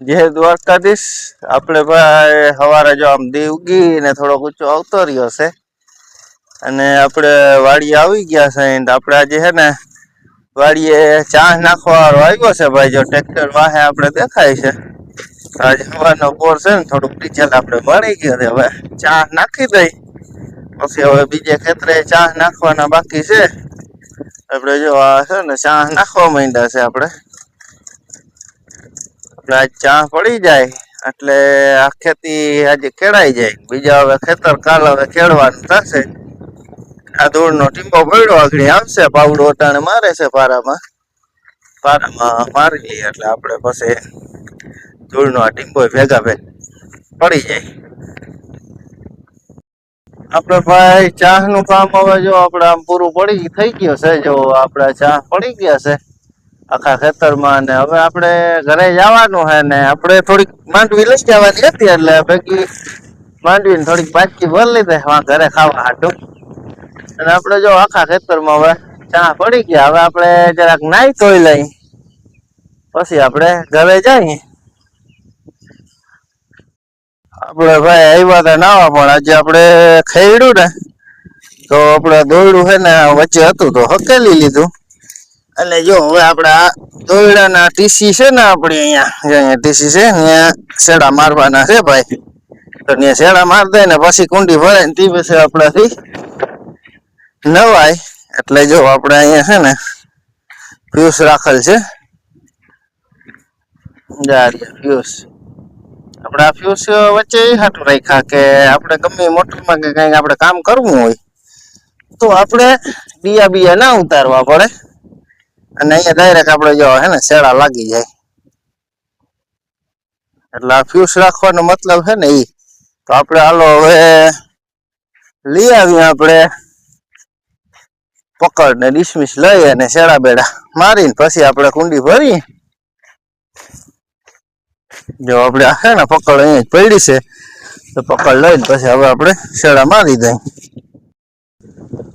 જય દ્વારકાધીશ. આપણે ભાઈ સવારે જો આમ દી ઉગી ને થોડોક ઊંચો આવતો રહ્યો છે અને આપણે વાડીએ આવી ગયા છે. આપણે આજે છે ને વાડીએ ચા નાખવા વાળો આવ્યો છે ભાઈ. જો ટ્રેક્ટર વાહે આપણે દેખાય છે. આજે સવારનો બોર છે ને થોડુંક ડીઝલ આપણે મળી ગયો છે. હવે ચા નાખી દઈ પછી હવે બીજે ખેતરે ચા નાખવાના બાકી છે. આપણે જો આ છે ને ચા નાખવા માંડ્યા છે. આપણે આજ ચા પડી જાય એટલે આ ખેતી આજે ખેડાઈ જાય. બીજા હવે ખેતર કાલ હવે ખેડવાનું થશે. આ ધૂળનો ટીંબો પડ્યો આગળ આવશે. પાવડો અટાણે મારે છે પારામાં મારી લઈએ એટલે આપણે પછી ધૂળનો આ ટીંબો ભેગા પડી જાય. આપણે ભાઈ ચા નું કામ હવે જો આપણે આમ પૂરું થઈ ગયું છે. જો આપણે ચા પડી ગયા છે આખા ખેતરમાં. ને હવે આપણે ઘરે જવાનું છે ને આપણે થોડીક માંડવી લઈ જવાની હતી એટલે ભેગી માંડવીને થોડીક બાચકી ભરી લીધે ઘરે ખાવા હાટું. અને આપણે જો આખા ખેતરમાં હવે ચા પડી ગયા. હવે આપણે જરાક નાઈ ધોઈ લઈ પછી આપણે ઘરે જઈએ. આપણે ભાઈ આવ્યા હતા નાવા પણ આજે આપણે ખેડ્યું ને તો આપણે દોયડું છે ને વચ્ચે હતું તો હકેલી લીધું. એટલે જો હવે આપણે આ દોયડાના ટીસી છે ને આપણે અહીંયા ટીસી છે ત્યાં શેડા મારવાના છે ભાઈ. તો ત્યાં શેડા માર દે ને પછી કુંડી ભરાય ને તે પછી આપણાથી નવાય. એટલે જો આપણે અહીંયા છે ને ફ્યુઝ રાખેલ છે. ફ્યુઝ આપણે આ ફ્યુઝ વચ્ચે એ હાટું રાખ્યા કે આપણે ગમે મોટરમાં કે કંઈક આપણે કામ કરવું હોય તો આપણે બીયા ના ઉતારવા પડે અને અહીંયા ડાયરેક્ટ આપણે જો હે ને શેડા લાગી જાય. એટલે આ ફ્યુઝ રાખવાનો મતલબ છે ને ઈ. તો આપણે હાલો હવે લઈ આવીએ આપણે પકડ ને ડિસમિસ લઈ અને શેડા બેડા મારીને પછી આપણે કુંડી ભરી. જો આપણે છે ને પકડ અહીંયા જ પડી છે તો પકડ લઈને પછી હવે આપણે શેડા મારી દઈએ.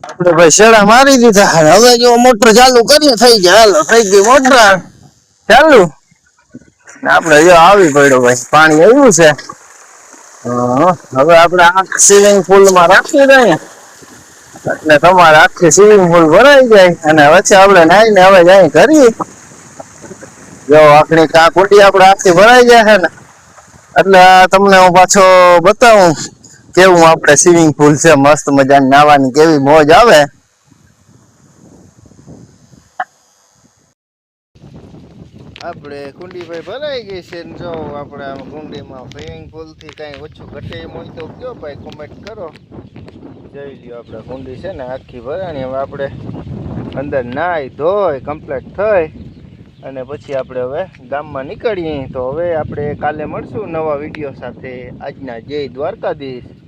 આપણે ભાઈ શેડા મારી દીધા. હવે જો મોટર ચાલુ કરીએ થઈ જાય. હાલો થઈ ગઈ મોટર ચાલુ. આપણે જો આવી પડ્યો ભાઈ પાણી આવ્યું છે. હવે આપણે આ સ્વિમિંગ પુલ માં રાખી દઈએ એટલે તમારે આખી સ્વિમિંગ પુલ ભરાઈ જાય અને વચ્ચે આપણે નાઈને હવે જાય કરીએ. જો આખરી કા કુંડી આપણે આખી ભરાઈ જાય છે ને એટલે તમને હું પાછો બતાવું કેવું આપણે સ્વિમિંગ પુલ છે. મસ્ત મજાની નાવાની કેવી મોજ આવે. આપણે કુંડી ભાઈ ભરાઈ ગઈ છે. જો આપણે આમ કુંડીમાં સ્વિમિંગ પુલ થી કઈ ઓછું ઘટે એમ હોય તો કયો ભાઈ કોમેન્ટ કરો. જોઈ લ્યો આપણે કુંડી છે ને આખી ભરાણી. હવે આપણે અંદર નાઈ ધોઈ કમ્પ્લીટ થઈ અને પછી આપણે હવે ગામમાં નીકળીએ. તો હવે આપણે કાલે મળશું નવા વિડીયો સાથે. આજના જય દ્વારકાધીશ.